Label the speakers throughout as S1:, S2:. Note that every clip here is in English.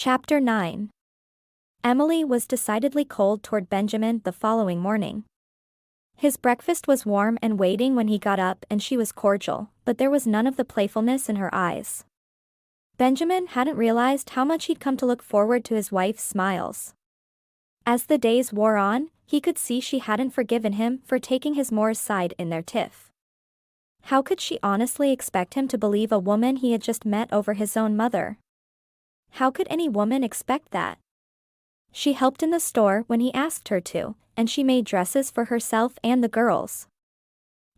S1: Chapter 9. Emily was decidedly cold toward Benjamin the following morning. His breakfast was warm and waiting when he got up, and she was cordial, but there was none of the playfulness in her eyes. Benjamin hadn't realized how much he'd come to look forward to his wife's smiles. As the days wore on, he could see she hadn't forgiven him for taking his Moore's side in their tiff. How could she honestly expect him to believe a woman he had just met over his own mother? How could any woman expect that? She helped in the store when he asked her to, and she made dresses for herself and the girls.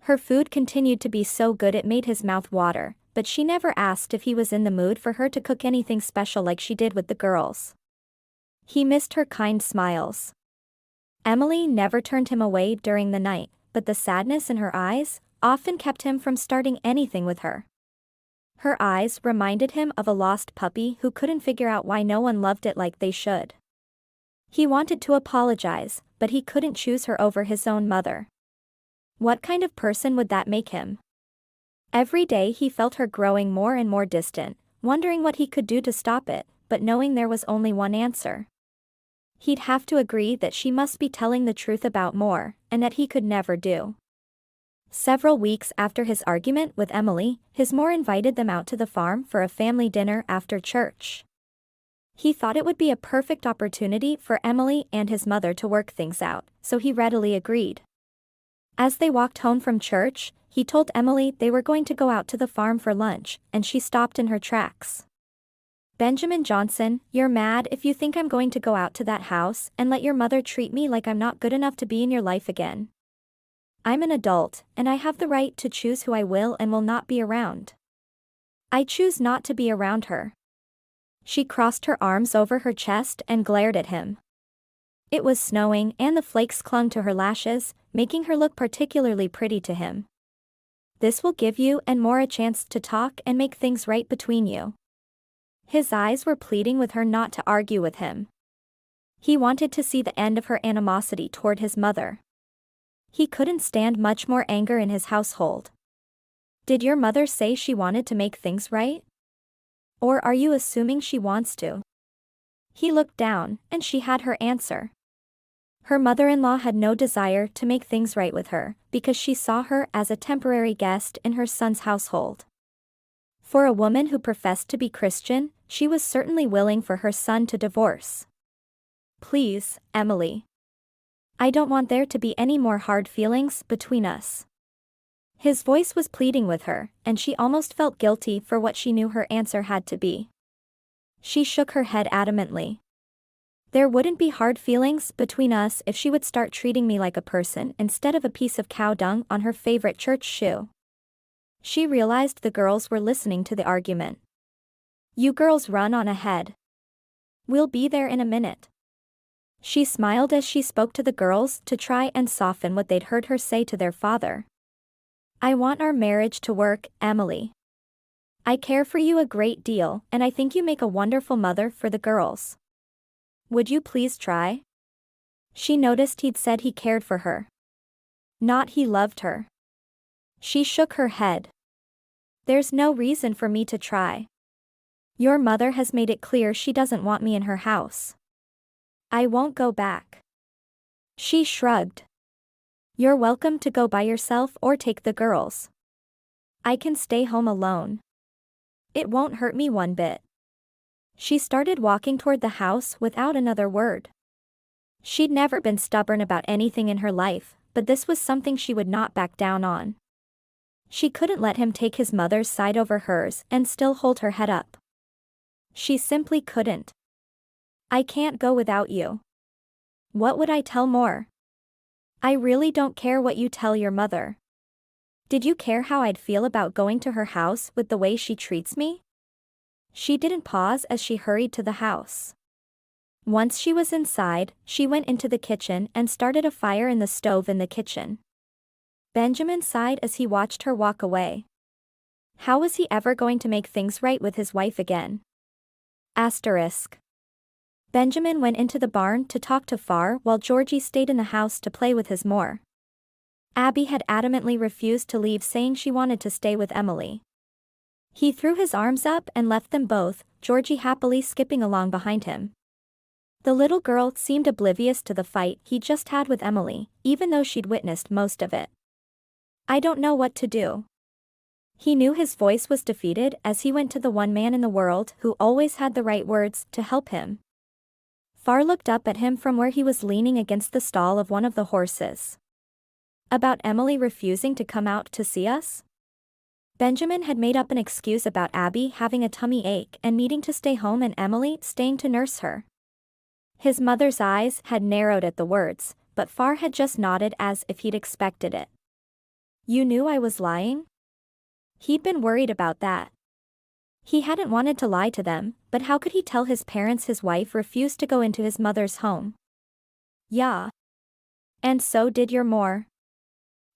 S1: Her food continued to be so good it made his mouth water, but she never asked if he was in the mood for her to cook anything special like she did with the girls. He missed her kind smiles. Emily never turned him away during the night, but the sadness in her eyes often kept him from starting anything with her. Her eyes reminded him of a lost puppy who couldn't figure out why no one loved it like they should. He wanted to apologize, but he couldn't choose her over his own mother. What kind of person would that make him? Every day he felt her growing more and more distant, wondering what he could do to stop it, but knowing there was only one answer. He'd have to agree that she must be telling the truth about Moore, and that he could never do. Several weeks after his argument with Emily, his Moore invited them out to the farm for a family dinner after church. He thought it would be a perfect opportunity for Emily and his mother to work things out, so he readily agreed. As they walked home from church, he told Emily they were going to go out to the farm for lunch, and she stopped in her tracks. "Benjamin Johnson, you're mad if you think I'm going to go out to that house and let your mother treat me like I'm not good enough to be in your life again. I'm an adult, and I have the right to choose who I will and will not be around. I choose not to be around her." She crossed her arms over her chest and glared at him. It was snowing and the flakes clung to her lashes, making her look particularly pretty to him. "This will give you and Moore a chance to talk and make things right between you." His eyes were pleading with her not to argue with him. He wanted to see the end of her animosity toward his mother. He couldn't stand much more anger in his household. "Did your mother say she wanted to make things right? Or are you assuming she wants to?" He looked down, and she had her answer. Her mother-in-law had no desire to make things right with her, because she saw her as a temporary guest in her son's household. For a woman who professed to be Christian, she was certainly willing for her son to divorce. "Please, Emily. I don't want there to be any more hard feelings between us." His voice was pleading with her, and she almost felt guilty for what she knew her answer had to be. She shook her head adamantly. "There wouldn't be hard feelings between us if she would start treating me like a person instead of a piece of cow dung on her favorite church shoe." She realized the girls were listening to the argument. "You girls run on ahead. We'll be there in a minute." She smiled as she spoke to the girls to try and soften what they'd heard her say to their father. "I want our marriage to work, Emily. I care for you a great deal, and I think you make a wonderful mother for the girls. Would you please try?" She noticed he'd said he cared for her. Not he loved her. She shook her head. "There's no reason for me to try. Your mother has made it clear she doesn't want me in her house. I won't go back." She shrugged. "You're welcome to go by yourself or take the girls. I can stay home alone. It won't hurt me one bit." She started walking toward the house without another word. She'd never been stubborn about anything in her life, but this was something she would not back down on. She couldn't let him take his mother's side over hers and still hold her head up. She simply couldn't. "I can't go without you. What would I tell Moore? I really don't care what you tell your mother. Did you care how I'd feel about going to her house with the way she treats me?" She didn't pause as she hurried to the house. Once she was inside, she went into the kitchen and started a fire in the stove in the kitchen. Benjamin sighed as he watched her walk away. How was he ever going to make things right with his wife again? Asterisk. Benjamin went into the barn to talk to Farr while Georgie stayed in the house to play with his Moore. Abby had adamantly refused to leave, saying she wanted to stay with Emily. He threw his arms up and left them both, Georgie happily skipping along behind him. The little girl seemed oblivious to the fight he just had with Emily, even though she'd witnessed most of it. I don't know what to do. He knew his voice was defeated as he went to the one man in the world who always had the right words to help him. Far looked up at him from where he was leaning against the stall of one of the horses. About Emily refusing to come out to see us? Benjamin had made up an excuse about Abby having a tummy ache and needing to stay home and Emily staying to nurse her. His mother's eyes had narrowed at the words, but Far had just nodded as if he'd expected it. You knew I was lying? He'd been worried about that. He hadn't wanted to lie to them, but how could he tell his parents his wife refused to go into his mother's home? Yeah. And so did your Moore.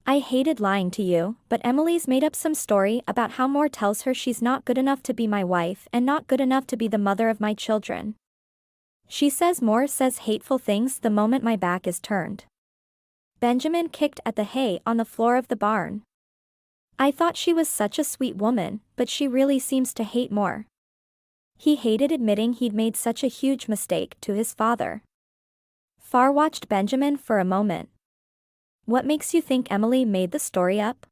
S1: I hated lying to you, but Emily's made up some story about how Moore tells her she's not good enough to be my wife and not good enough to be the mother of my children. She says Moore says hateful things the moment my back is turned. Benjamin kicked at the hay on the floor of the barn. I thought she was such a sweet woman, but she really seems to hate Moore. He hated admitting he'd made such a huge mistake to his father. Far watched Benjamin for a moment. What makes you think Emily made the story up?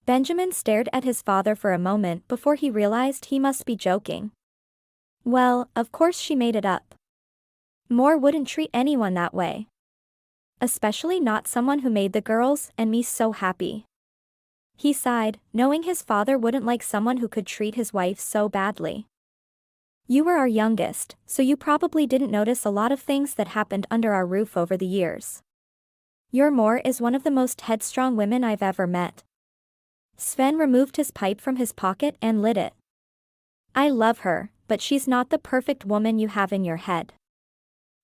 S1: Benjamin stared at his father for a moment before he realized he must be joking. Well, of course she made it up. Moore wouldn't treat anyone that way. Especially not someone who made the girls and me so happy. He sighed, knowing his father wouldn't like someone who could treat his wife so badly. You were our youngest, so you probably didn't notice a lot of things that happened under our roof over the years. Your Moore is one of the most headstrong women I've ever met. Sven removed his pipe from his pocket and lit it. I love her, but she's not the perfect woman you have in your head.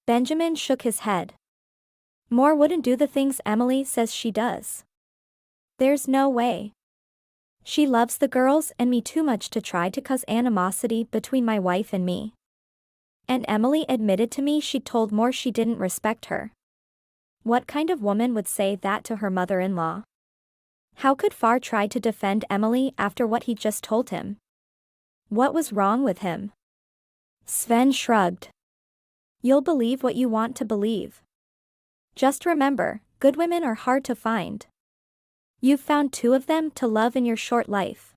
S1: Benjamin shook his head. Moore wouldn't do the things Emily says she does. There's no way. She loves the girls and me too much to try to cause animosity between my wife and me. And Emily admitted to me she'd told Moore she didn't respect her. What kind of woman would say that to her mother-in-law? How could Far try to defend Emily after what he just told him? What was wrong with him? Sven shrugged. You'll believe what you want to believe. Just remember, good women are hard to find. You've found 2 of them to love in your short life.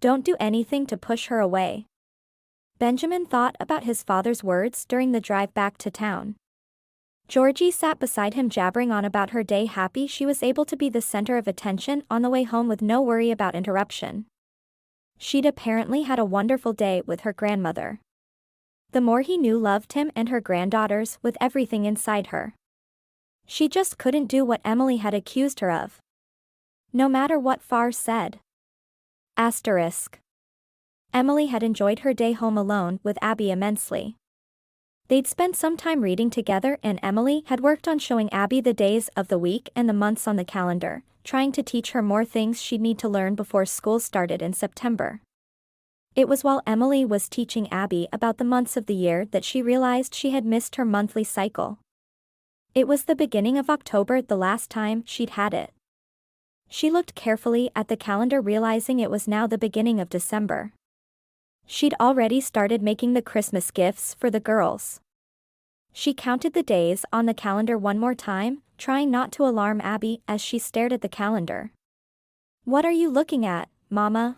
S1: Don't do anything to push her away. Benjamin thought about his father's words during the drive back to town. Georgie sat beside him jabbering on about her day, happy she was able to be the center of attention on the way home with no worry about interruption. She'd apparently had a wonderful day with her grandmother. The more he knew loved him and her granddaughters with everything inside her. She just couldn't do what Emily had accused her of. No matter what Far said. Asterisk. Emily had enjoyed her day home alone with Abby immensely. They'd spent some time reading together and Emily had worked on showing Abby the days of the week and the months on the calendar, trying to teach her more things she'd need to learn before school started in September. It was while Emily was teaching Abby about the months of the year that she realized she had missed her monthly cycle. It was the beginning of October the last time she'd had it. She looked carefully at the calendar, realizing it was now the beginning of December. She'd already started making the Christmas gifts for the girls. She counted the days on the calendar one more time, trying not to alarm Abby as she stared at the calendar. What are you looking at, Mama?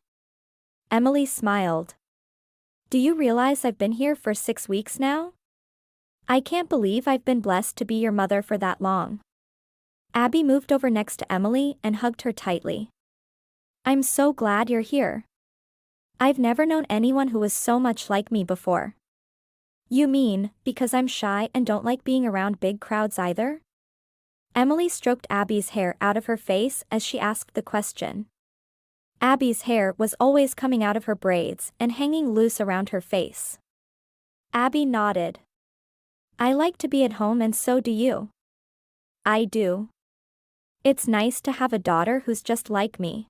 S1: Emily smiled. Do you realize I've been here for 6 weeks now? I can't believe I've been blessed to be your mother for that long. Abby moved over next to Emily and hugged her tightly. I'm so glad you're here. I've never known anyone who was so much like me before. You mean, because I'm shy and don't like being around big crowds either? Emily stroked Abby's hair out of her face as she asked the question. Abby's hair was always coming out of her braids and hanging loose around her face. Abby nodded. I like to be at home and so do you. I do. It's nice to have a daughter who's just like me.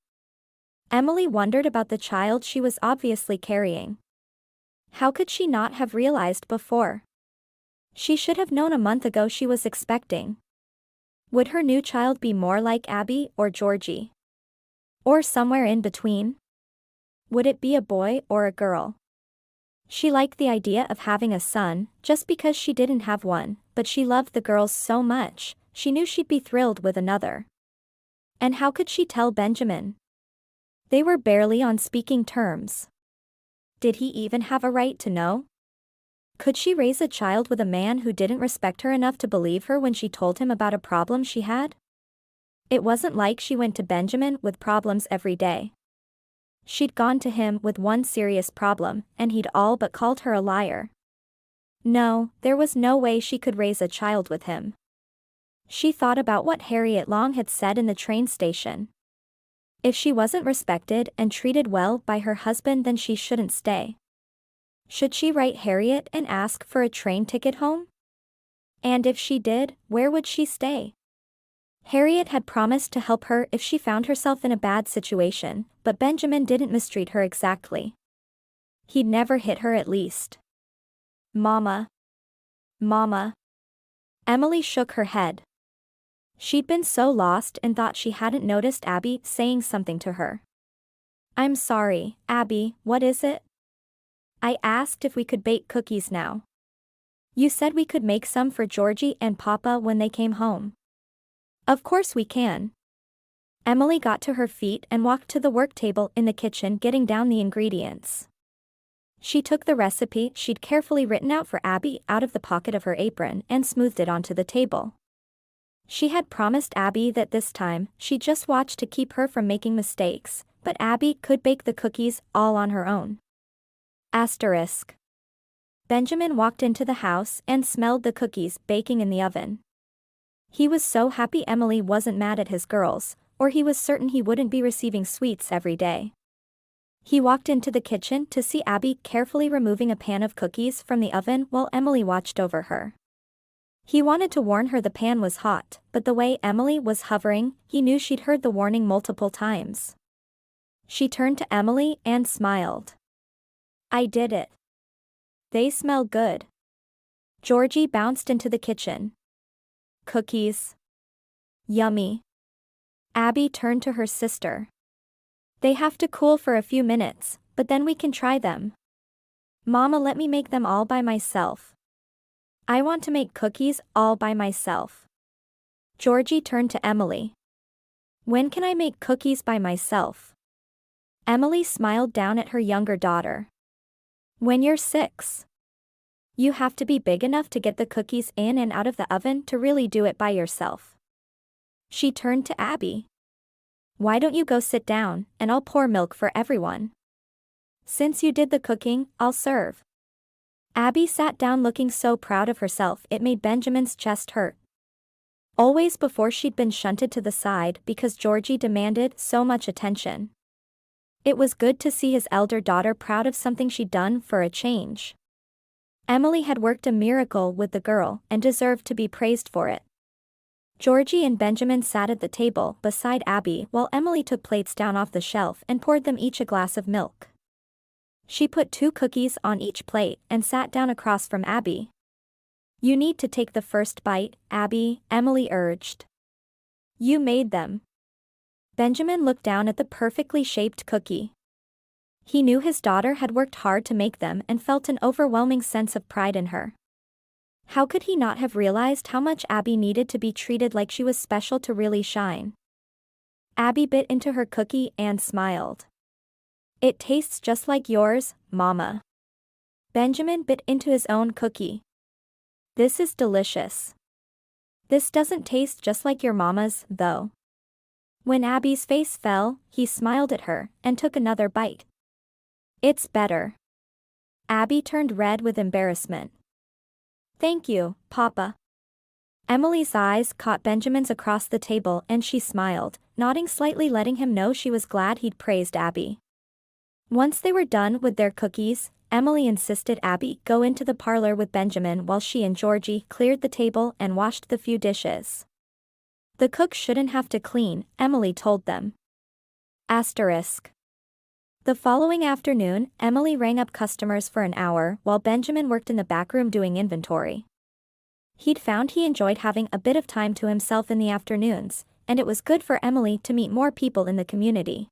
S1: Emily wondered about the child she was obviously carrying. How could she not have realized before? She should have known a month ago she was expecting. Would her new child be more like Abby or Georgie? Or somewhere in between? Would it be a boy or a girl? She liked the idea of having a son, just because she didn't have one, but she loved the girls so much, she knew she'd be thrilled with another. And how could she tell Benjamin? They were barely on speaking terms. Did he even have a right to know? Could she raise a child with a man who didn't respect her enough to believe her when she told him about a problem she had? It wasn't like she went to Benjamin with problems every day. She'd gone to him with one serious problem, and he'd all but called her a liar. No, there was no way she could raise a child with him. She thought about what Harriet Long had said in the train station. If she wasn't respected and treated well by her husband, then she shouldn't stay. Should she write Harriet and ask for a train ticket home? And if she did, where would she stay? Harriet had promised to help her if she found herself in a bad situation, but Benjamin didn't mistreat her exactly. He'd never hit her, at least. Mama. Mama. Emily shook her head. She'd been so lost and thought she hadn't noticed Abby saying something to her. I'm sorry, Abby, what is it? I asked if we could bake cookies now. You said we could make some for Georgie and Papa when they came home. Of course we can. Emily got to her feet and walked to the work table in the kitchen, getting down the ingredients. She took the recipe she'd carefully written out for Abby out of the pocket of her apron and smoothed it onto the table. She had promised Abby that this time she'd just watch to keep her from making mistakes, but Abby could bake the cookies all on her own. Asterisk. Benjamin walked into the house and smelled the cookies baking in the oven. He was so happy Emily wasn't mad at his girls, or he was certain he wouldn't be receiving sweets every day. He walked into the kitchen to see Abby carefully removing a pan of cookies from the oven while Emily watched over her. He wanted to warn her the pan was hot, but the way Emily was hovering, he knew she'd heard the warning multiple times. She turned to Emily and smiled. I did it. They smell good. Georgie bounced into the kitchen. Cookies. Yummy. Abby turned to her sister. They have to cool for a few minutes, but then we can try them. Mama let me make them all by myself. I want to make cookies all by myself. Georgie turned to Emily. When can I make cookies by myself? Emily smiled down at her younger daughter. When you're 6. You have to be big enough to get the cookies in and out of the oven to really do it by yourself. She turned to Abby. Why don't you go sit down, and I'll pour milk for everyone. Since you did the cooking, I'll serve. Abby sat down looking so proud of herself it made Benjamin's chest hurt. Always before she'd been shunted to the side because Georgie demanded so much attention. It was good to see his elder daughter proud of something she'd done for a change. Emily had worked a miracle with the girl and deserved to be praised for it. Georgie and Benjamin sat at the table beside Abby while Emily took plates down off the shelf and poured them each a glass of milk. She put 2 cookies on each plate and sat down across from Abby. You need to take the first bite, Abby, Emily urged. You made them. Benjamin looked down at the perfectly shaped cookie. He knew his daughter had worked hard to make them and felt an overwhelming sense of pride in her. How could he not have realized how much Abby needed to be treated like she was special to really shine? Abby bit into her cookie and smiled. It tastes just like yours, Mama. Benjamin bit into his own cookie. This is delicious. This doesn't taste just like your mama's, though. When Abby's face fell, he smiled at her and took another bite. It's better. Abby turned red with embarrassment. Thank you, Papa. Emily's eyes caught Benjamin's across the table and she smiled, nodding slightly, letting him know she was glad he'd praised Abby. Once they were done with their cookies, Emily insisted Abby go into the parlor with Benjamin while she and Georgie cleared the table and washed the few dishes. The cook shouldn't have to clean, Emily told them. Asterisk. The following afternoon, Emily rang up customers for an hour while Benjamin worked in the back room doing inventory. He'd found he enjoyed having a bit of time to himself in the afternoons, and it was good for Emily to meet more people in the community.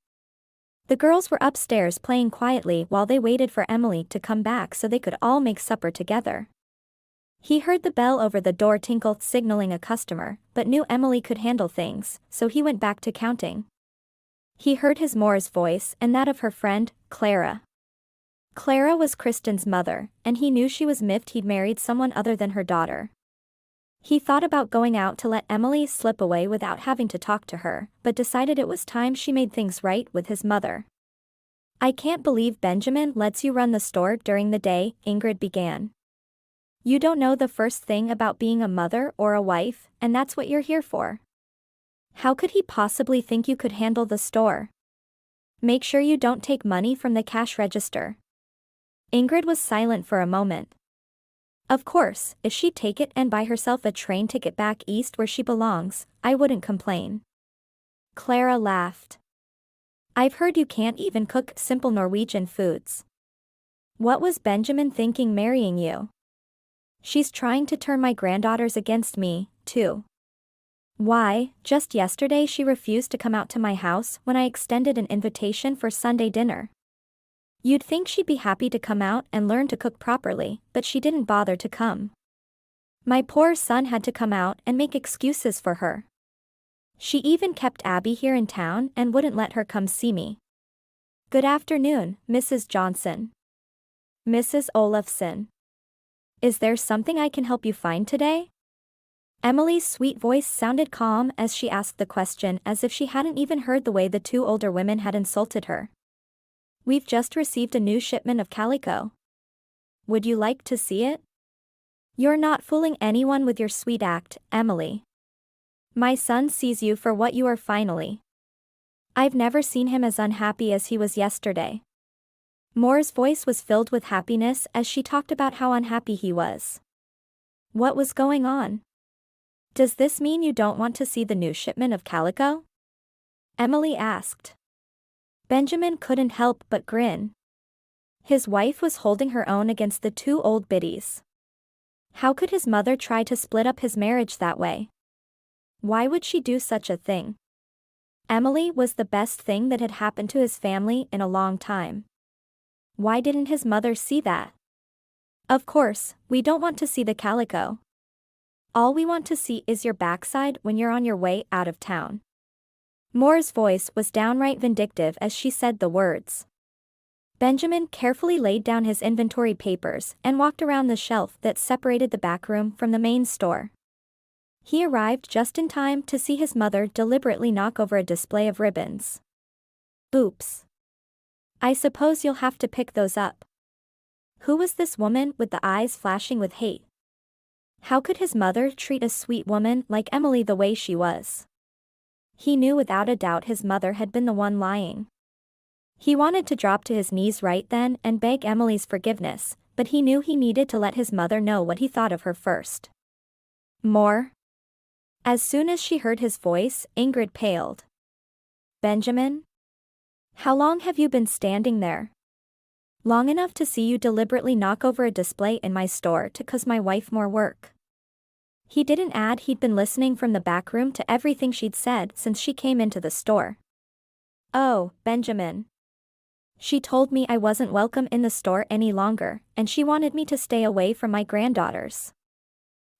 S1: The girls were upstairs playing quietly while they waited for Emily to come back so they could all make supper together. He heard the bell over the door tinkle, signaling a customer, but knew Emily could handle things, so he went back to counting. He heard his Moore's voice and that of her friend, Clara. Clara was Kirsten's mother, and he knew she was miffed he'd married someone other than her daughter. He thought about going out to let Emily slip away without having to talk to her, but decided it was time she made things right with his mother. "I can't believe Benjamin lets you run the store during the day," Ingrid began. "You don't know the first thing about being a mother or a wife, and that's what you're here for. How could he possibly think you could handle the store? Make sure you don't take money from the cash register." Ingrid was silent for a moment. Of course, if she'd take it and buy herself a train ticket back east where she belongs, I wouldn't complain. Clara laughed. "I've heard you can't even cook simple Norwegian foods. What was Benjamin thinking marrying you? She's trying to turn my granddaughters against me, too. Why, just yesterday she refused to come out to my house when I extended an invitation for Sunday dinner. You'd think she'd be happy to come out and learn to cook properly, but she didn't bother to come. My poor son had to come out and make excuses for her. She even kept Abby here in town and wouldn't let her come see me." "Good afternoon, Mrs. Johnson." "Mrs. Olafson. Is there something I can help you find today?" Emily's sweet voice sounded calm as she asked the question, as if she hadn't even heard the way the two older women had insulted her. "We've just received a new shipment of calico. Would you like to see it?" "You're not fooling anyone with your sweet act, Emily. My son sees you for what you are finally. I've never seen him as unhappy as he was yesterday." Moore's voice was filled with happiness as she talked about how unhappy he was. "What was going on? Does this mean you don't want to see the new shipment of calico?" Emily asked. Benjamin couldn't help but grin. His wife was holding her own against the two old biddies. How could his mother try to split up his marriage that way? Why would she do such a thing? Emily was the best thing that had happened to his family in a long time. Why didn't his mother see that? "Of course, we don't want to see the calico. All we want to see is your backside when you're on your way out of town." Moore's voice was downright vindictive as she said the words. Benjamin carefully laid down his inventory papers and walked around the shelf that separated the back room from the main store. He arrived just in time to see his mother deliberately knock over a display of ribbons. "Oops. I suppose you'll have to pick those up." Who was this woman with the eyes flashing with hate? How could his mother treat a sweet woman like Emily the way she was? He knew without a doubt his mother had been the one lying. He wanted to drop to his knees right then and beg Emily's forgiveness, but he knew he needed to let his mother know what he thought of her first. "More?" As soon as she heard his voice, Ingrid paled. "Benjamin? How long have you been standing there?" "Long enough to see you deliberately knock over a display in my store to cause my wife more work." He didn't add he'd been listening from the back room to everything she'd said since she came into the store. "Oh, Benjamin. She told me I wasn't welcome in the store any longer, and she wanted me to stay away from my granddaughters.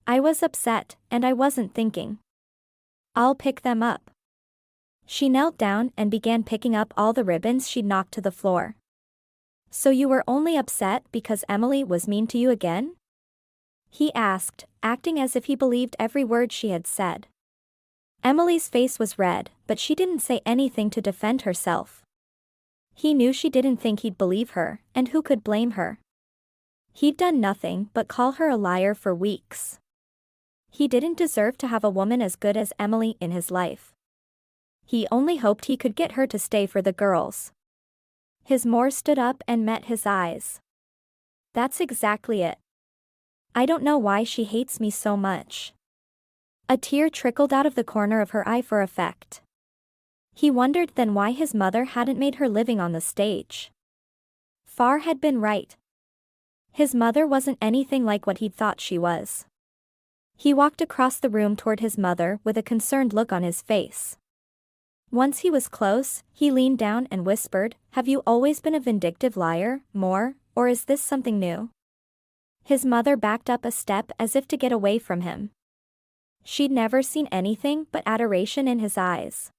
S1: I was upset, and I wasn't thinking. I'll pick them up." She knelt down and began picking up all the ribbons she'd knocked to the floor. "So you were only upset because Emily was mean to you again?" he asked, acting as if he believed every word she had said. Emily's face was red, but she didn't say anything to defend herself. He knew she didn't think he'd believe her, and who could blame her? He'd done nothing but call her a liar for weeks. He didn't deserve to have a woman as good as Emily in his life. He only hoped he could get her to stay for the girls. His Moore stood up and met his eyes. "That's exactly it. I don't know why she hates me so much." A tear trickled out of the corner of her eye for effect. He wondered then why his mother hadn't made her living on the stage. Farr had been right. His mother wasn't anything like what he'd thought she was. He walked across the room toward his mother with a concerned look on his face. Once he was close, he leaned down and whispered, "Have you always been a vindictive liar, Moore, or is this something new?" His mother backed up a step as if to get away from him. She'd never seen anything but adoration in his eyes.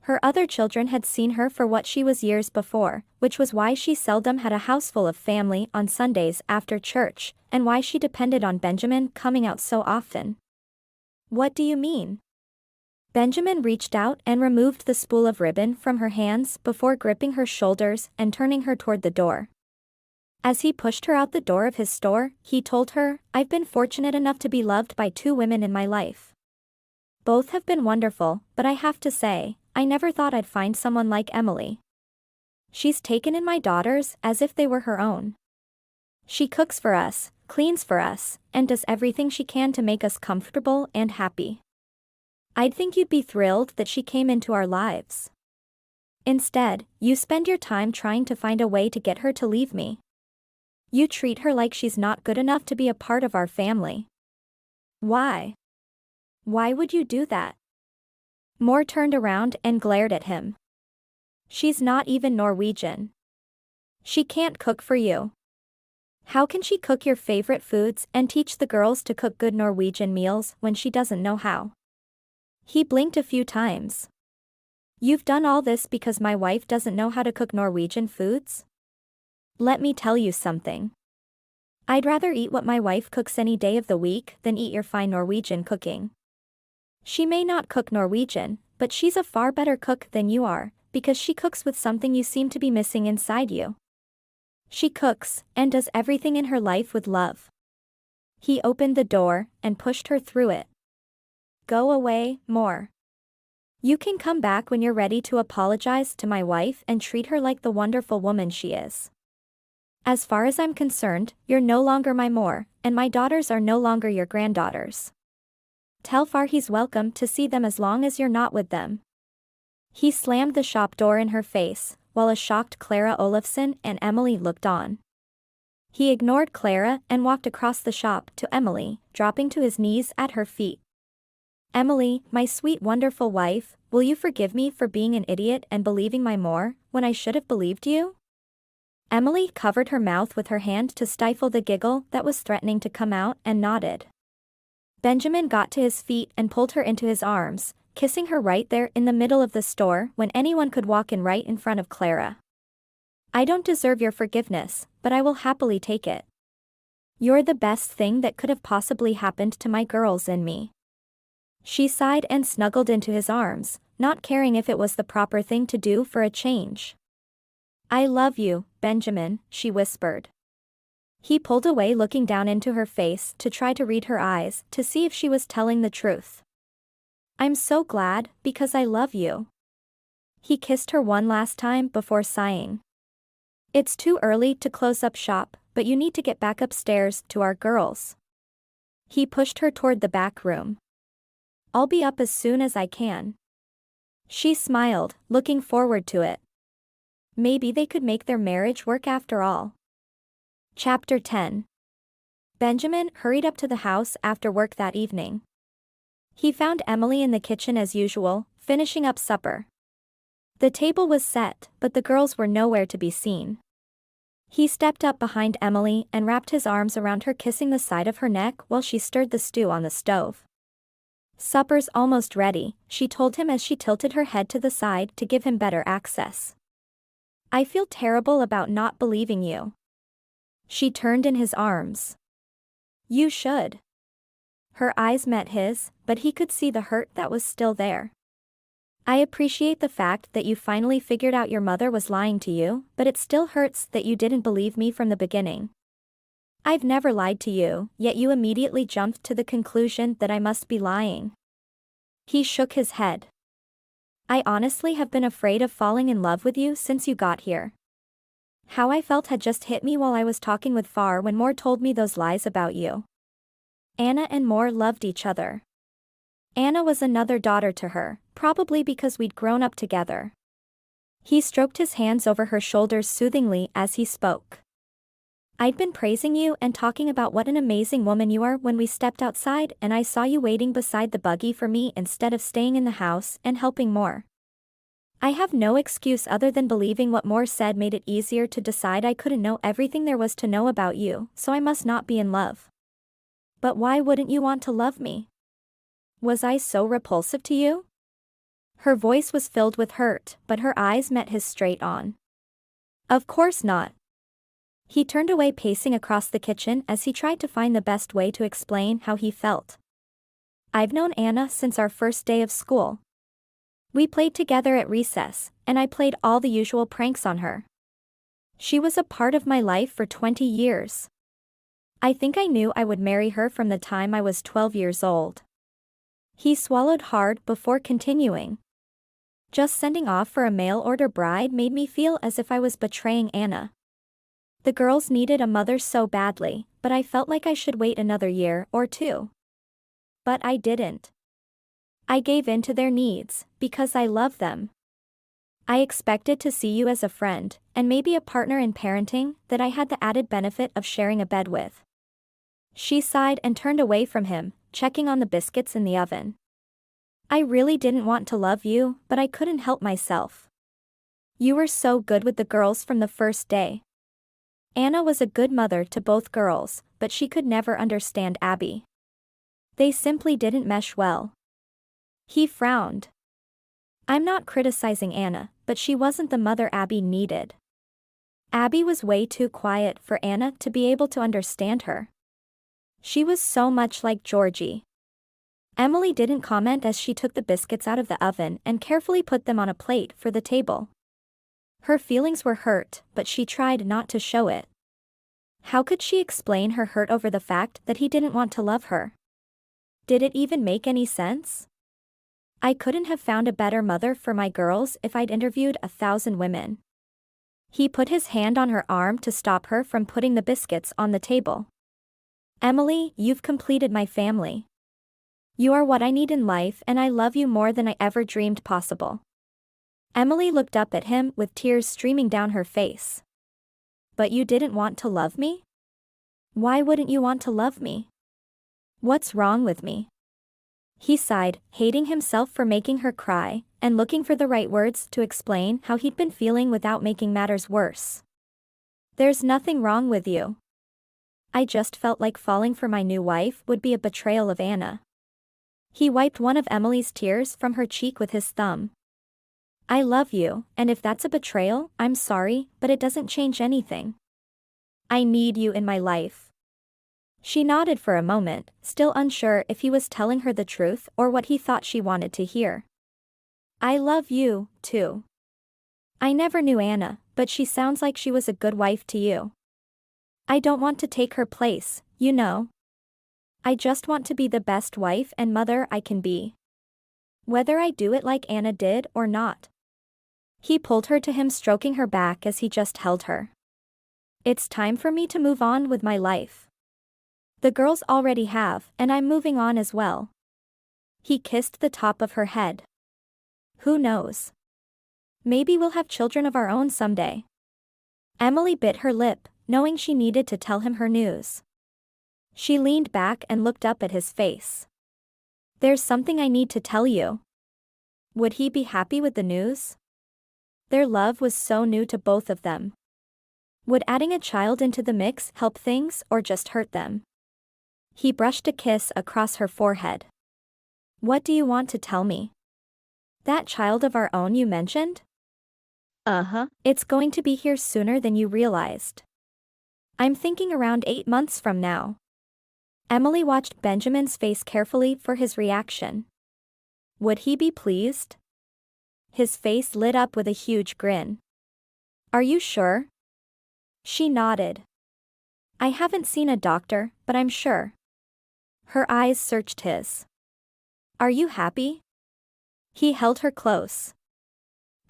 S1: Her other children had seen her for what she was years before, which was why she seldom had a house full of family on Sundays after church, and why she depended on Benjamin coming out so often. "What do you mean?" Benjamin reached out and removed the spool of ribbon from her hands before gripping her shoulders and turning her toward the door. As he pushed her out the door of his store, he told her, "I've been fortunate enough to be loved by 2 women in my life. Both have been wonderful, but I have to say, I never thought I'd find someone like Emily. She's taken in my daughters as if they were her own. She cooks for us, cleans for us, and does everything she can to make us comfortable and happy. I'd think you'd be thrilled that she came into our lives. Instead, you spend your time trying to find a way to get her to leave me. You treat her like she's not good enough to be a part of our family. Why? Why would you do that?" Moore turned around and glared at him. "She's not even Norwegian. She can't cook for you. How can she cook your favorite foods and teach the girls to cook good Norwegian meals when she doesn't know how?" He blinked a few times. "You've done all this because my wife doesn't know how to cook Norwegian foods? Let me tell you something. I'd rather eat what my wife cooks any day of the week than eat your fine Norwegian cooking. She may not cook Norwegian, but she's a far better cook than you are, because she cooks with something you seem to be missing inside you. She cooks, and does everything in her life with love." He opened the door and pushed her through it. "Go away, Moore. You can come back when you're ready to apologize to my wife and treat her like the wonderful woman she is. As far as I'm concerned, you're no longer my Moore, and my daughters are no longer your granddaughters. Tell Far he's welcome to see them as long as you're not with them." He slammed the shop door in her face, while a shocked Clara Olafson and Emily looked on. He ignored Clara and walked across the shop to Emily, dropping to his knees at her feet. "Emily, my sweet wonderful wife, will you forgive me for being an idiot and believing my Moore, when I should have believed you?" Emily covered her mouth with her hand to stifle the giggle that was threatening to come out and nodded. Benjamin got to his feet and pulled her into his arms, kissing her right there in the middle of the store when anyone could walk in right in front of Clara. "I don't deserve your forgiveness, but I will happily take it. You're the best thing that could have possibly happened to my girls and me." She sighed and snuggled into his arms, not caring if it was the proper thing to do for a change. "I love you, Benjamin," she whispered. He pulled away, looking down into her face to try to read her eyes to see if she was telling the truth. "I'm so glad, because I love you." He kissed her one last time before sighing. "It's too early to close up shop, but you need to get back upstairs to our girls." He pushed her toward the back room. "I'll be up as soon as I can." She smiled, looking forward to it. Maybe they could make their marriage work after all. Chapter 10. Benjamin hurried up to the house after work that evening. He found Emily in the kitchen as usual, finishing up supper. The table was set, but the girls were nowhere to be seen. He stepped up behind Emily and wrapped his arms around her, kissing the side of her neck while she stirred the stew on the stove. "Supper's almost ready," she told him as she tilted her head to the side to give him better access. "I feel terrible about not believing you." She turned in his arms. "You should." Her eyes met his, but he could see the hurt that was still there. "I appreciate the fact that you finally figured out your mother was lying to you, but it still hurts that you didn't believe me from the beginning. I've never lied to you, yet you immediately jumped to the conclusion that I must be lying." He shook his head. "I honestly have been afraid of falling in love with you since you got here. How I felt had just hit me while I was talking with Far when Moore told me those lies about you. Anna and Moore loved each other. Anna was another daughter to her, probably because we'd grown up together." He stroked his hands over her shoulders soothingly as he spoke. "I'd been praising you and talking about what an amazing woman you are when we stepped outside and I saw you waiting beside the buggy for me instead of staying in the house and helping Moore. I have no excuse other than believing what Moore said made it easier to decide I couldn't know everything there was to know about you, so I must not be in love. But why wouldn't you want to love me? Was I so repulsive to you? Her voice was filled with hurt, but her eyes met his straight on. Of course not. He turned away, pacing across the kitchen as he tried to find the best way to explain how he felt. I've known Anna since our first day of school. We played together at recess, and I played all the usual pranks on her. She was a part of my life for 20 years. I think I knew I would marry her from the time I was 12 years old. He swallowed hard before continuing. Just sending off for a mail-order bride made me feel as if I was betraying Anna. The girls needed a mother so badly, but I felt like I should wait another year or two. But I didn't. I gave in to their needs, because I love them. I expected to see you as a friend, and maybe a partner in parenting that I had the added benefit of sharing a bed with. She sighed and turned away from him, checking on the biscuits in the oven. I really didn't want to love you, but I couldn't help myself. You were so good with the girls from the first day. Anna was a good mother to both girls, but she could never understand Abby. They simply didn't mesh well. He frowned. I'm not criticizing Anna, but she wasn't the mother Abby needed. Abby was way too quiet for Anna to be able to understand her. She was so much like Georgie. Emily didn't comment as she took the biscuits out of the oven and carefully put them on a plate for the table. Her feelings were hurt, but she tried not to show it. How could she explain her hurt over the fact that he didn't want to love her? Did it even make any sense? I couldn't have found a better mother for my girls if I'd interviewed 1,000 women. He put his hand on her arm to stop her from putting the biscuits on the table. Emily, you've completed my family. You are what I need in life, and I love you more than I ever dreamed possible. Emily looked up at him with tears streaming down her face. But you didn't want to love me? Why wouldn't you want to love me? What's wrong with me? He sighed, hating himself for making her cry, and looking for the right words to explain how he'd been feeling without making matters worse. There's nothing wrong with you. I just felt like falling for my new wife would be a betrayal of Anna. He wiped one of Emily's tears from her cheek with his thumb. I love you, and if that's a betrayal, I'm sorry, but it doesn't change anything. I need you in my life. She nodded for a moment, still unsure if he was telling her the truth or what he thought she wanted to hear. I love you, too. I never knew Anna, but she sounds like she was a good wife to you. I don't want to take her place, you know. I just want to be the best wife and mother I can be. Whether I do it like Anna did or not. He pulled her to him, stroking her back as he just held her. It's time for me to move on with my life. The girls already have, and I'm moving on as well. He kissed the top of her head. Who knows? Maybe we'll have children of our own someday. Emily bit her lip, knowing she needed to tell him her news. She leaned back and looked up at his face. There's something I need to tell you. Would he be happy with the news? Their love was so new to both of them. Would adding a child into the mix help things or just hurt them? He brushed a kiss across her forehead. What do you want to tell me? That child of our own you mentioned? Uh-huh. It's going to be here sooner than you realized. I'm thinking around 8 months from now. Emily watched Benjamin's face carefully for his reaction. Would he be pleased? His face lit up with a huge grin. Are you sure? She nodded. I haven't seen a doctor, but I'm sure. Her eyes searched his. Are you happy? He held her close.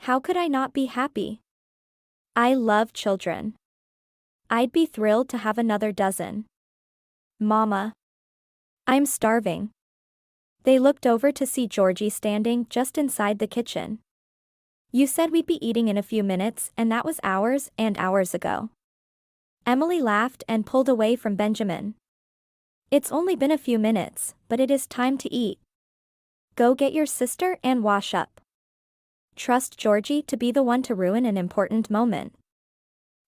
S1: How could I not be happy? I love children. I'd be thrilled to have another dozen. Mama. I'm starving. They looked over to see Georgie standing just inside the kitchen. You said we'd be eating in a few minutes, and that was hours and hours ago. Emily laughed and pulled away from Benjamin. It's only been a few minutes, but it is time to eat. Go get your sister and wash up. trust Georgie to be the one to ruin an important moment.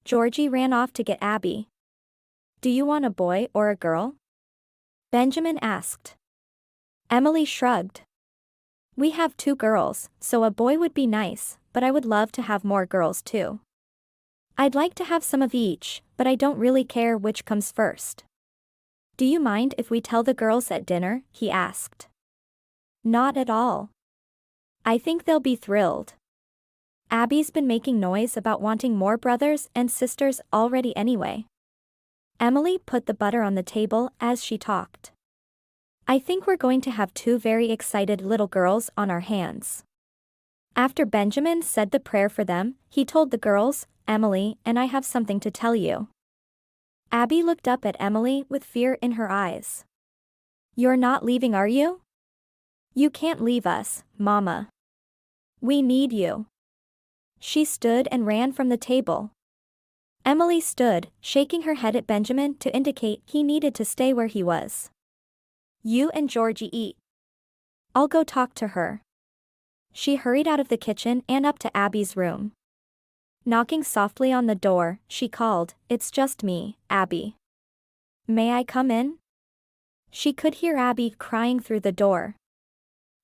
S1: Georgie ran off to get Abby. Do you want a boy or a girl? Benjamin asked. Emily shrugged. We have 2 girls, so a boy would be nice, but I would love to have more girls too. I'd like to have some of each, but I don't really care which comes first. Do you mind if we tell the girls at dinner? He asked. Not at all. I think they'll be thrilled. Abby's been making noise about wanting more brothers and sisters already anyway. Emily put the butter on the table as she talked. I think we're going to have 2 very excited little girls on our hands. After Benjamin said the prayer for them, he told the girls, Emily and I have something to tell you. Abby looked up at Emily with fear in her eyes. You're not leaving, are you? You can't leave us, Mama. We need you. She stood and ran from the table. Emily stood, shaking her head at Benjamin to indicate he needed to stay where he was. You and Georgie eat. I'll go talk to her. She hurried out of the kitchen and up to Abby's room. Knocking softly on the door, she called, It's just me, Abby. May I come in? She could hear Abby crying through the door.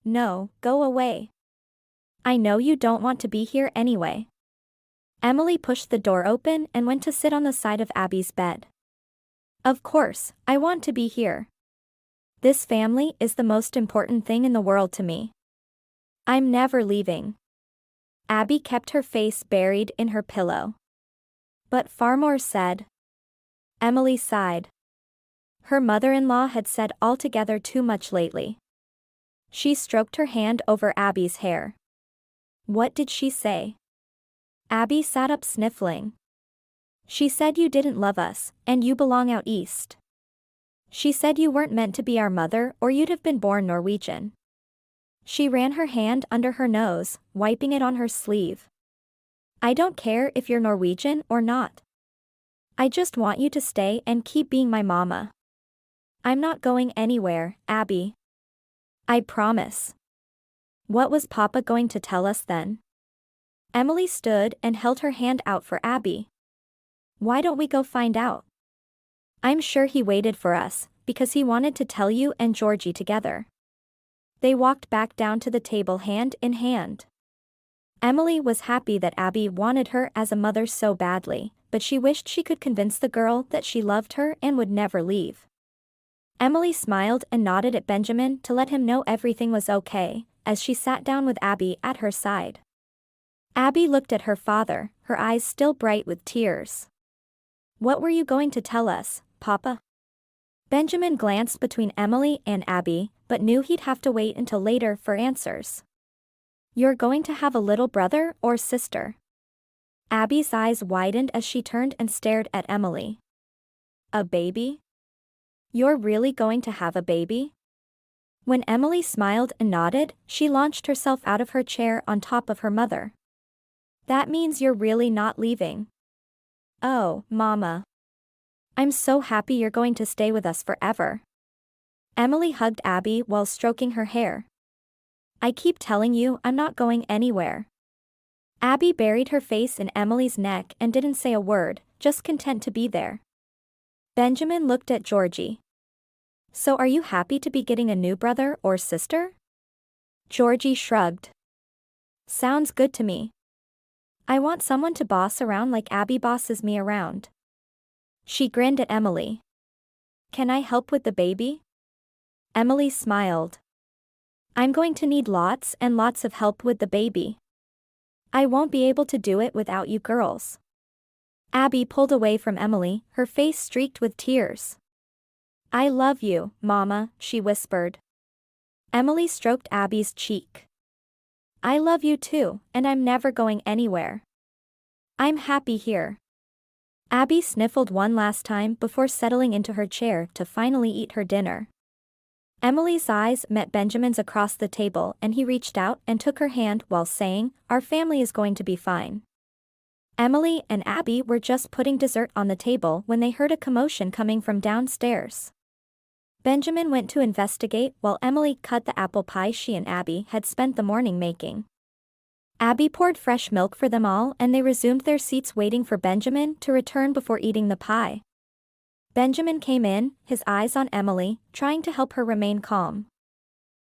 S1: No, go away. I know you don't want to be here anyway. Emily pushed the door open and went to sit on the side of Abby's bed. Of course, I want to be here. This family is the most important thing in the world to me. I'm never leaving. Abby kept her face buried in her pillow. But Farmore said. Emily sighed. Her mother-in-law had said altogether too much lately. She stroked her hand over Abby's hair. What did she say? Abby sat up sniffling. She said you didn't love us, and you belong out east. She said you weren't meant to be our mother or you'd have been born Norwegian. She ran her hand under her nose, wiping it on her sleeve. I don't care if you're Norwegian or not. I just want you to stay and keep being my mama. I'm not going anywhere, Abby. I promise. What was Papa going to tell us then? Emily stood and held her hand out for Abby. Why don't we go find out? I'm sure he waited for us, because he wanted to tell you and Georgie together. They walked back down to the table hand in hand. Emily was happy that Abby wanted her as a mother so badly, but she wished she could convince the girl that she loved her and would never leave. Emily smiled and nodded at Benjamin to let him know everything was okay, as she sat down with Abby at her side. Abby looked at her father, her eyes still bright with tears. What were you going to tell us, Papa? Benjamin glanced between Emily and Abby, but knew he'd have to wait until later for answers. You're going to have a little brother or sister? Abby's eyes widened as she turned and stared at Emily. A baby? You're really going to have a baby? When Emily smiled and nodded, she launched herself out of her chair on top of her mother. That means you're really not leaving. Oh, Mama. I'm so happy you're going to stay with us forever. Emily hugged Abby while stroking her hair. I keep telling you I'm not going anywhere. Abby buried her face in Emily's neck and didn't say a word, just content to be there. Benjamin looked at Georgie. So are you happy to be getting a new brother or sister? Georgie shrugged. Sounds good to me. I want someone to boss around like Abby bosses me around. She grinned at Emily. Can I help with the baby? Emily smiled. I'm going to need lots and lots of help with the baby. I won't be able to do it without you girls. Abby pulled away from Emily, her face streaked with tears. I love you, Mama, she whispered. Emily stroked Abby's cheek. I love you too, and I'm never going anywhere. I'm happy here. Abby sniffled one last time before settling into her chair to finally eat her dinner. Emily's eyes met Benjamin's across the table and he reached out and took her hand while saying, Our family is going to be fine. Emily and Abby were just putting dessert on the table when they heard a commotion coming from downstairs. Benjamin went to investigate while Emily cut the apple pie she and Abby had spent the morning making. Abby poured fresh milk for them all and they resumed their seats waiting for Benjamin to return before eating the pie. Benjamin came in, his eyes on Emily, trying to help her remain calm.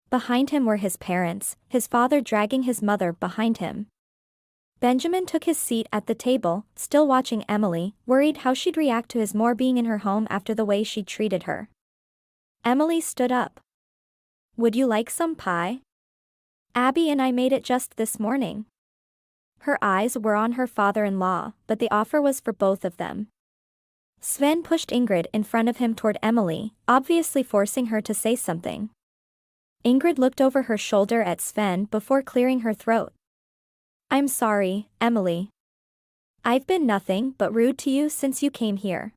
S1: Behind him were his parents, his father dragging his mother behind him. Benjamin took his seat at the table, still watching Emily, worried how she'd react to his more being in her home after the way she'd treated her. Emily stood up. "Would you like some pie? Abby and I made it just this morning." Her eyes were on her father-in-law, but the offer was for both of them. Sven pushed Ingrid in front of him toward Emily, obviously forcing her to say something. Ingrid looked over her shoulder at Sven before clearing her throat. "I'm sorry, Emily. I've been nothing but rude to you since you came here.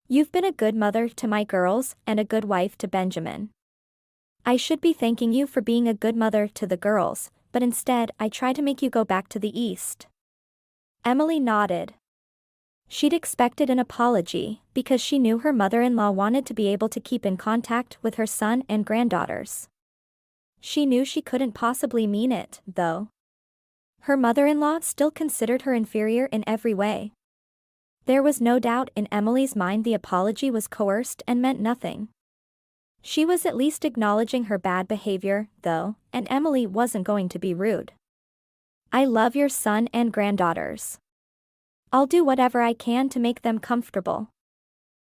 S1: You've been a good mother to my girls and a good wife to Benjamin. I should be thanking you for being a good mother to the girls, but instead I try to make you go back to the East." Emily nodded. She'd expected an apology, because she knew her mother-in-law wanted to be able to keep in contact with her son and granddaughters. She knew she couldn't possibly mean it, though. Her mother-in-law still considered her inferior in every way. There was no doubt in Emily's mind the apology was coerced and meant nothing. She was at least acknowledging her bad behavior, though, and Emily wasn't going to be rude. "I love your son and granddaughters. I'll do whatever I can to make them comfortable."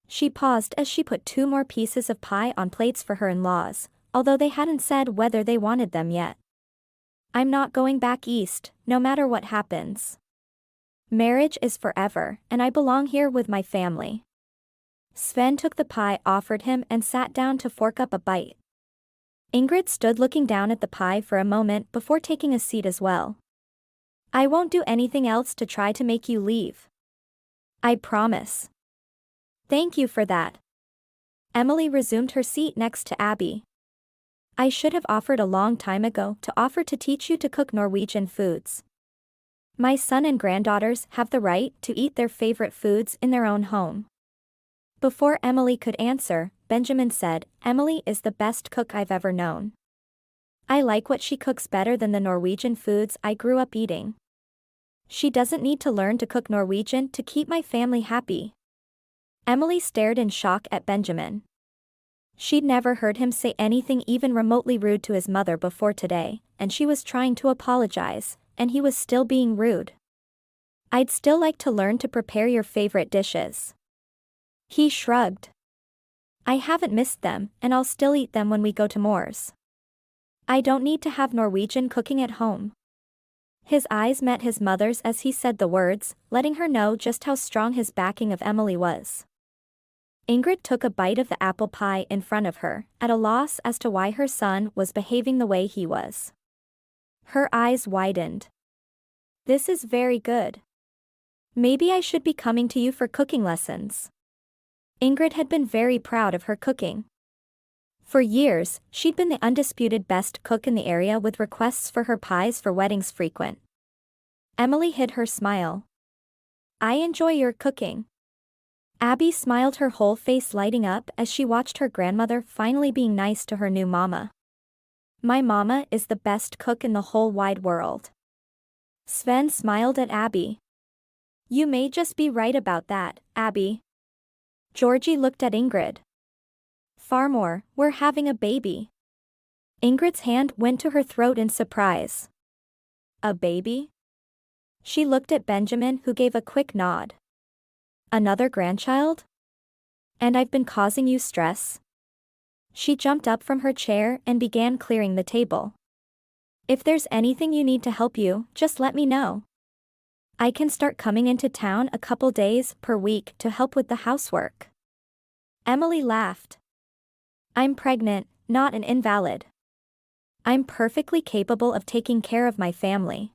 S1: She paused as she put 2 more pieces of pie on plates for her in-laws, although they hadn't said whether they wanted them yet. "I'm not going back east, no matter what happens. Marriage is forever, and I belong here with my family." Sven took the pie offered him and sat down to fork up a bite. Ingrid stood looking down at the pie for a moment before taking a seat as well. "I won't do anything else to try to make you leave. I promise." "Thank you for that." Emily resumed her seat next to Abby. "I should have offered a long time ago to offer to teach you to cook Norwegian foods. My son and granddaughters have the right to eat their favorite foods in their own home." Before Emily could answer, Benjamin said, "Emily is the best cook I've ever known. I like what she cooks better than the Norwegian foods I grew up eating. She doesn't need to learn to cook Norwegian to keep my family happy." Emily stared in shock at Benjamin. She'd never heard him say anything even remotely rude to his mother before today, and she was trying to apologize, and he was still being rude. "I'd still like to learn to prepare your favorite dishes." He shrugged. "I haven't missed them, and I'll still eat them when we go to Moore's. I don't need to have Norwegian cooking at home." His eyes met his mother's as he said the words, letting her know just how strong his backing of Emily was. Ingrid took a bite of the apple pie in front of her, at a loss as to why her son was behaving the way he was. Her eyes widened. "This is very good. Maybe I should be coming to you for cooking lessons." Ingrid had been very proud of her cooking. For years, she'd been the undisputed best cook in the area with requests for her pies for weddings frequent. Emily hid her smile. "I enjoy your cooking." Abby smiled, her whole face lighting up as she watched her grandmother finally being nice to her new mama. "My mama is the best cook in the whole wide world." Sven smiled at Abby. "You may just be right about that, Abby." Georgie looked at Ingrid. "Far more, we're having a baby." Ingrid's hand went to her throat in surprise. "A baby?" She looked at Benjamin, who gave a quick nod. "Another grandchild? And I've been causing you stress?" She jumped up from her chair and began clearing the table. "If there's anything you need to help you, just let me know. I can start coming into town a couple days per week to help with the housework." Emily laughed. "I'm pregnant, not an invalid. I'm perfectly capable of taking care of my family.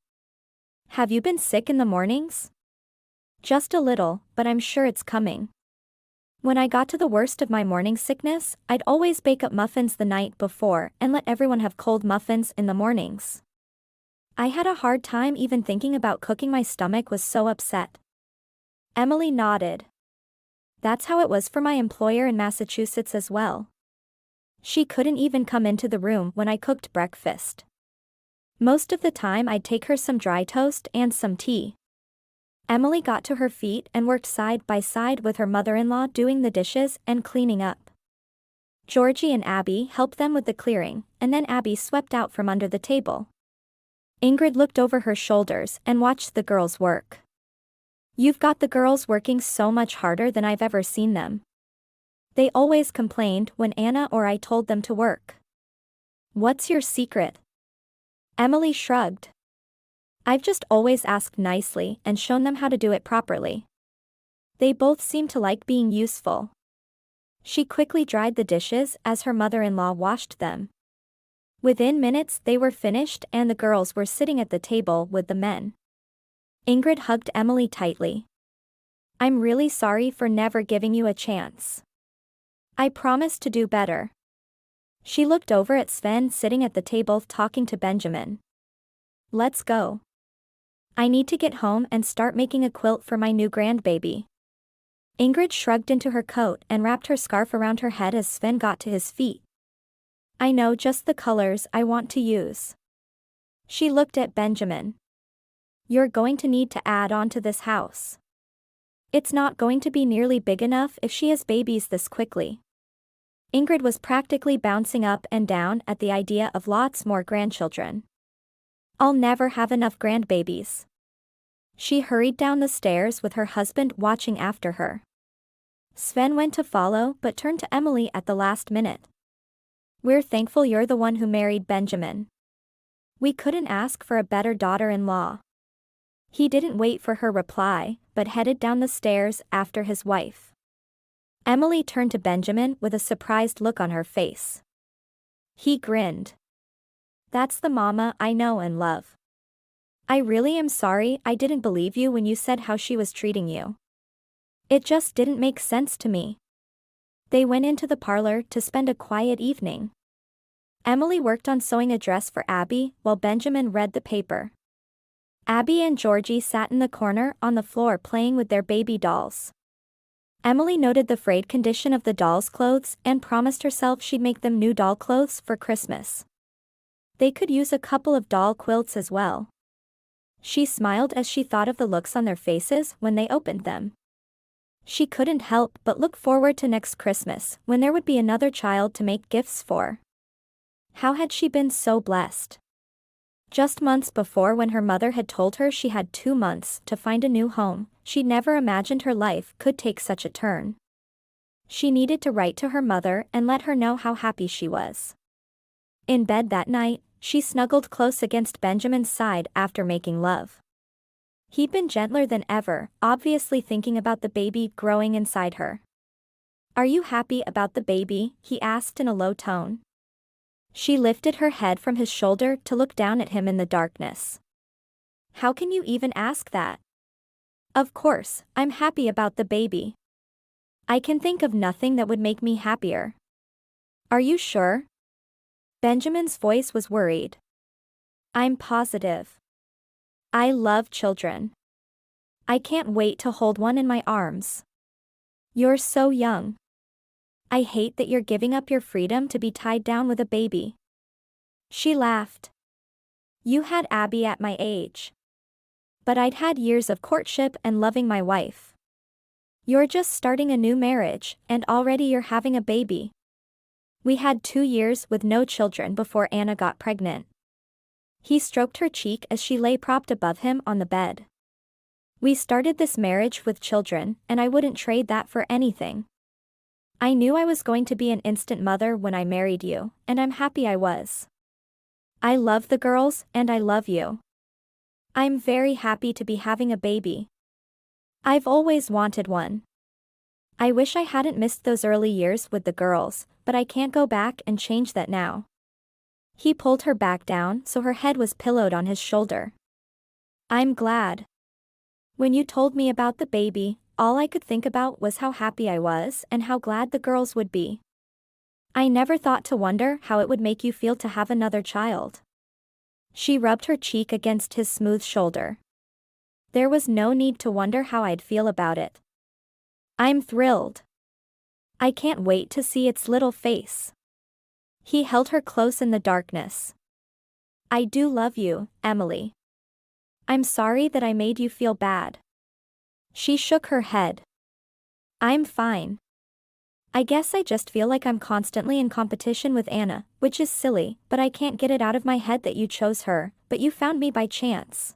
S1: Have you been sick in the mornings?" "Just a little, but I'm sure it's coming. When I got to the worst of my morning sickness, I'd always bake up muffins the night before and let everyone have cold muffins in the mornings. I had a hard time even thinking about cooking, my stomach was so upset." Emily nodded. "That's how it was for my employer in Massachusetts as well. She couldn't even come into the room when I cooked breakfast. Most of the time I'd take her some dry toast and some tea. Emily got to her feet and worked side by side with her mother-in-law doing the dishes and cleaning up. Georgie and Abby helped them with the clearing, and then Abby swept out from under the table. Ingrid looked over her shoulders and watched the girls work. "You've got the girls working so much harder than I've ever seen them. They always complained when Anna or I told them to work. What's your secret?" Emily shrugged. "I've just always asked nicely and shown them how to do it properly. They both seem to like being useful." She quickly dried the dishes as her mother-in-law washed them. Within minutes they were finished and the girls were sitting at the table with the men. Ingrid hugged Emily tightly. "I'm really sorry for never giving you a chance. I promise to do better." She looked over at Sven sitting at the table talking to Benjamin. "Let's go. I need to get home and start making a quilt for my new grandbaby." Ingrid shrugged into her coat and wrapped her scarf around her head as Sven got to his feet. "I know just the colors I want to use." She looked at Benjamin. "You're going to need to add on to this house. It's not going to be nearly big enough if she has babies this quickly." Ingrid was practically bouncing up and down at the idea of lots more grandchildren. "I'll never have enough grandbabies." She hurried down the stairs with her husband watching after her. Sven went to follow but turned to Emily at the last minute. "We're thankful you're the one who married Benjamin. We couldn't ask for a better daughter-in-law." He didn't wait for her reply, but headed down the stairs after his wife. Emily turned to Benjamin with a surprised look on her face. He grinned. "That's the mama I know and love. I really am sorry I didn't believe you when you said how she was treating you. It just didn't make sense to me." They went into the parlor to spend a quiet evening. Emily worked on sewing a dress for Abby while Benjamin read the paper. Abby and Georgie sat in the corner on the floor playing with their baby dolls. Emily noted the frayed condition of the dolls' clothes and promised herself she'd make them new doll clothes for Christmas. They could use a couple of doll quilts as well. She smiled as she thought of the looks on their faces when they opened them. She couldn't help but look forward to next Christmas when there would be another child to make gifts for. How had she been so blessed? Just months before, when her mother had told her she had 2 months to find a new home, she'd never imagined her life could take such a turn. She needed to write to her mother and let her know how happy she was. In bed that night, she snuggled close against Benjamin's side after making love. He'd been gentler than ever, obviously thinking about the baby growing inside her. "Are you happy about the baby?" he asked in a low tone. She lifted her head from his shoulder to look down at him in the darkness. "How can you even ask that?" "Of course, I'm happy about the baby. I can think of nothing that would make me happier." "Are you sure?" Benjamin's voice was worried. "I'm positive. I love children. I can't wait to hold one in my arms. You're so young. I hate that you're giving up your freedom to be tied down with a baby." She laughed. "You had Abby at my age. But I'd had years of courtship and loving my wife. You're just starting a new marriage, and already you're having a baby. We had 2 years with no children before Anna got pregnant." He stroked her cheek as she lay propped above him on the bed. "We started this marriage with children, and I wouldn't trade that for anything. I knew I was going to be an instant mother when I married you, and I'm happy I was. I love the girls, and I love you. I'm very happy to be having a baby. I've always wanted one. I wish I hadn't missed those early years with the girls, but I can't go back and change that now." He pulled her back down so her head was pillowed on his shoulder. "I'm glad. When you told me about the baby, all I could think about was how happy I was and how glad the girls would be. I never thought to wonder how it would make you feel to have another child." She rubbed her cheek against his smooth shoulder. "There was no need to wonder how I'd feel about it. I'm thrilled. I can't wait to see its little face." He held her close in the darkness. I do love you, Emily. I'm sorry that I made you feel bad. She shook her head. I'm fine. I guess I just feel like I'm constantly in competition with Anna, which is silly, but I can't get it out of my head that you chose her, but you found me by chance.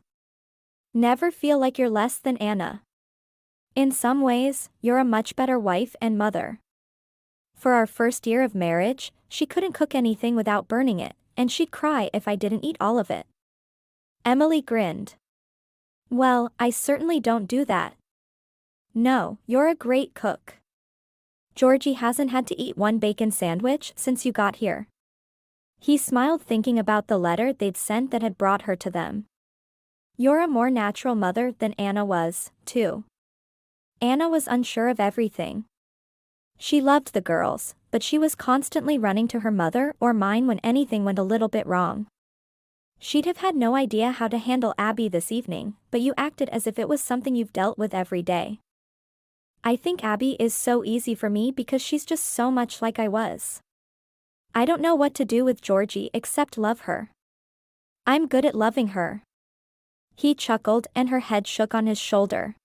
S1: Never feel like you're less than Anna. In some ways, you're a much better wife and mother. For our first year of marriage, she couldn't cook anything without burning it, and she'd cry if I didn't eat all of it. Emily grinned. Well, I certainly don't do that. No, you're a great cook. Georgie hasn't had to eat one bacon sandwich since you got here. He smiled thinking about the letter they'd sent that had brought her to them. You're a more natural mother than Anna was, too. Anna was unsure of everything. She loved the girls, but she was constantly running to her mother or mine when anything went a little bit wrong. She'd have had no idea how to handle Abby this evening, but you acted as if it was something you've dealt with every day. I think Abby is so easy for me because she's just so much like I was. I don't know what to do with Georgie except love her. I'm good at loving her. He chuckled and her head shook on his shoulder.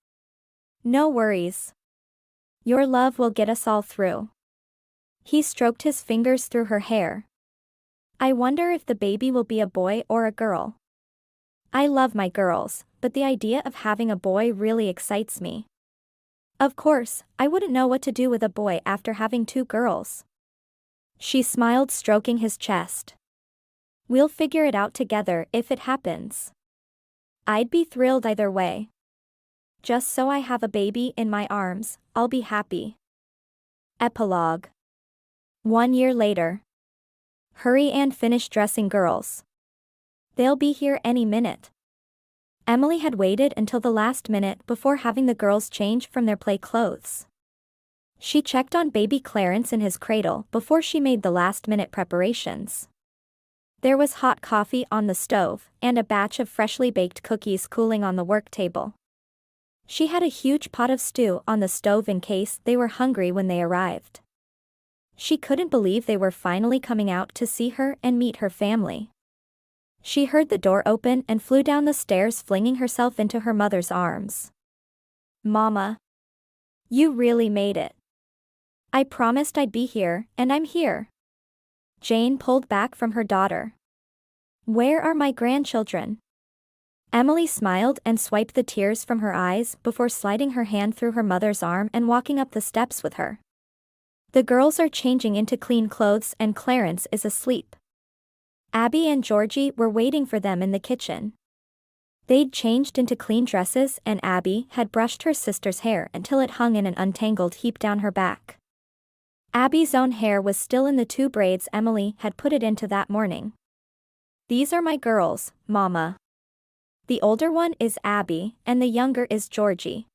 S1: No worries. Your love will get us all through. He stroked his fingers through her hair. I wonder if the baby will be a boy or a girl. I love my girls, but the idea of having a boy really excites me. Of course, I wouldn't know what to do with a boy after having two girls. She smiled, stroking his chest. We'll figure it out together if it happens. I'd be thrilled either way. Just so I have a baby in my arms, I'll be happy. Epilogue. 1 year later. Hurry and finish dressing, girls. They'll be here any minute. Emily had waited until the last minute before having the girls change from their play clothes. She checked on baby Clarence in his cradle before she made the last-minute preparations. There was hot coffee on the stove, and a batch of freshly baked cookies cooling on the work table. She had a huge pot of stew on the stove in case they were hungry when they arrived. She couldn't believe they were finally coming out to see her and meet her family. She heard the door open and flew down the stairs, flinging herself into her mother's arms. Mama. You really made it. I promised I'd be here, and I'm here. Jane pulled back from her daughter. Where are my grandchildren? Emily smiled and swiped the tears from her eyes before sliding her hand through her mother's arm and walking up the steps with her. The girls are changing into clean clothes and Clarence is asleep. Abby and Georgie were waiting for them in the kitchen. They'd changed into clean dresses and Abby had brushed her sister's hair until it hung in an untangled heap down her back. Abby's own hair was still in the 2 braids Emily had put it into that morning. These are my girls, Mama. The older one is Abby, and the younger is Georgie.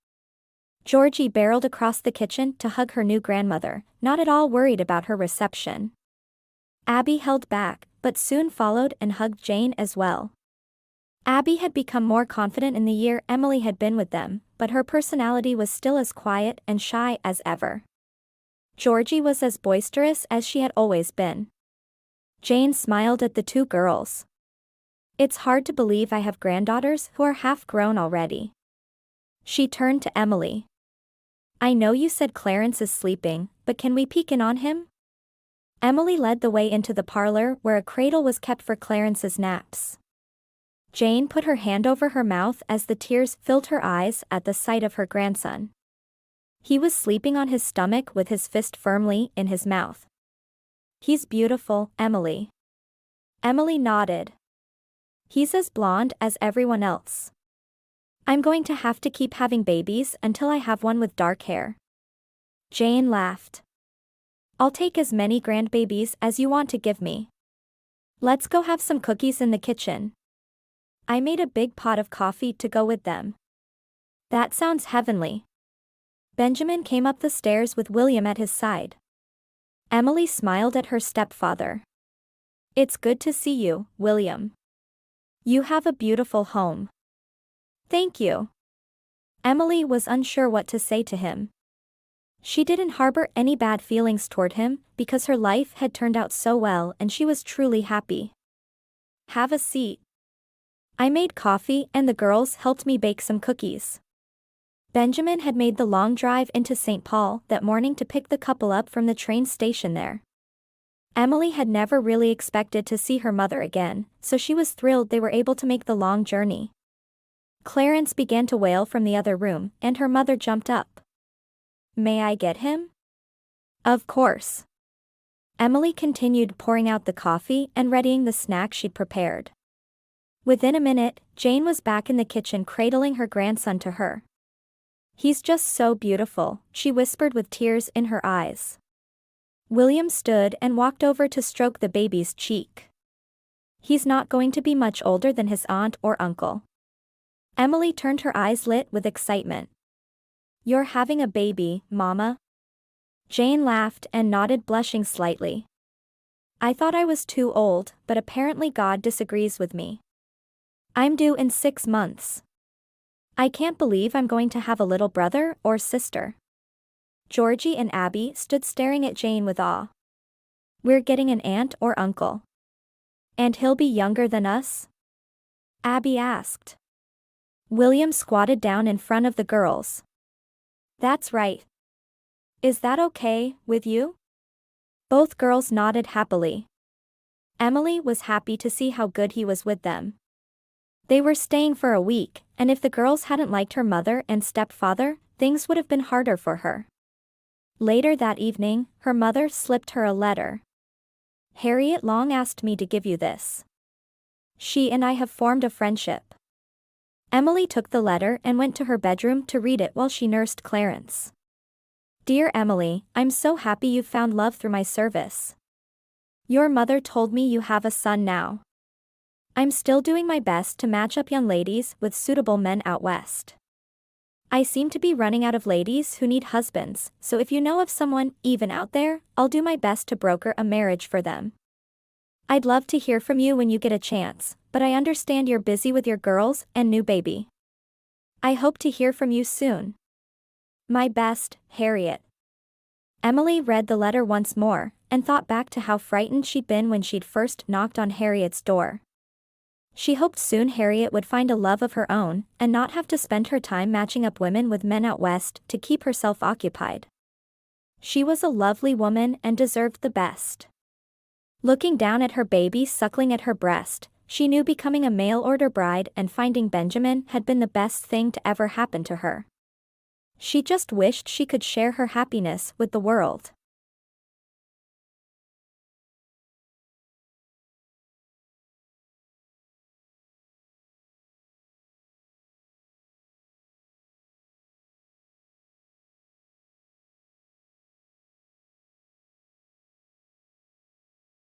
S1: Georgie barreled across the kitchen to hug her new grandmother, not at all worried about her reception. Abby held back, but soon followed and hugged Jane as well. Abby had become more confident in the year Emily had been with them, but her personality was still as quiet and shy as ever. Georgie was as boisterous as she had always been. Jane smiled at the 2 girls. It's hard to believe I have granddaughters who are half grown already. She turned to Emily. I know you said Clarence is sleeping, but can we peek in on him? Emily led the way into the parlor where a cradle was kept for Clarence's naps. Jane put her hand over her mouth as the tears filled her eyes at the sight of her grandson. He was sleeping on his stomach with his fist firmly in his mouth. He's beautiful, Emily. Emily nodded. He's as blonde as everyone else. I'm going to have to keep having babies until I have one with dark hair. Jane laughed. I'll take as many grandbabies as you want to give me. Let's go have some cookies in the kitchen. I made a big pot of coffee to go with them. That sounds heavenly. Benjamin came up the stairs with William at his side. Emily smiled at her stepfather. It's good to see you, William. You have a beautiful home. Thank you. Emily was unsure what to say to him. She didn't harbor any bad feelings toward him because her life had turned out so well and she was truly happy. Have a seat. I made coffee and the girls helped me bake some cookies. Benjamin had made the long drive into St. Paul that morning to pick the couple up from the train station there. Emily had never really expected to see her mother again, so she was thrilled they were able to make the long journey. Clarence began to wail from the other room, and her mother jumped up. "May I get him?" "Of course." Emily continued pouring out the coffee and readying the snack she'd prepared. Within a minute, Jane was back in the kitchen cradling her grandson to her. "He's just so beautiful," she whispered with tears in her eyes. William stood and walked over to stroke the baby's cheek. "He's not going to be much older than his aunt or uncle." Emily turned, her eyes lit with excitement. "You're having a baby, Mama?" Jane laughed and nodded, blushing slightly. "I thought I was too old, but apparently God disagrees with me. I'm due in 6 months. I can't believe I'm going to have a little brother or sister." Georgie and Abby stood staring at Jane with awe. "We're getting an aunt or uncle. And he'll be younger than us?" Abby asked. William squatted down in front of the girls. "That's right. Is that okay with you?" Both girls nodded happily. Emily was happy to see how good he was with them. They were staying for a week, and if the girls hadn't liked her mother and stepfather, things would have been harder for her. Later that evening, her mother slipped her a letter. "Harriet long asked me to give you this. She and I have formed a friendship." Emily took the letter and went to her bedroom to read it while she nursed Clarence. "Dear Emily, I'm so happy you've found love through my service. Your mother told me you have a son now. I'm still doing my best to match up young ladies with suitable men out west. I seem to be running out of ladies who need husbands, so if you know of someone, even out there, I'll do my best to broker a marriage for them. I'd love to hear from you when you get a chance, but I understand you're busy with your girls and new baby. I hope to hear from you soon. My best, Harriet." Emily read the letter once more, and thought back to how frightened she'd been when she'd first knocked on Harriet's door. She hoped soon Harriet would find a love of her own, and not have to spend her time matching up women with men out west to keep herself occupied. She was a lovely woman and deserved the best. Looking down at her baby suckling at her breast, she knew becoming a mail-order bride and finding Benjamin had been the best thing to ever happen to her. She just wished she could share her happiness with the world.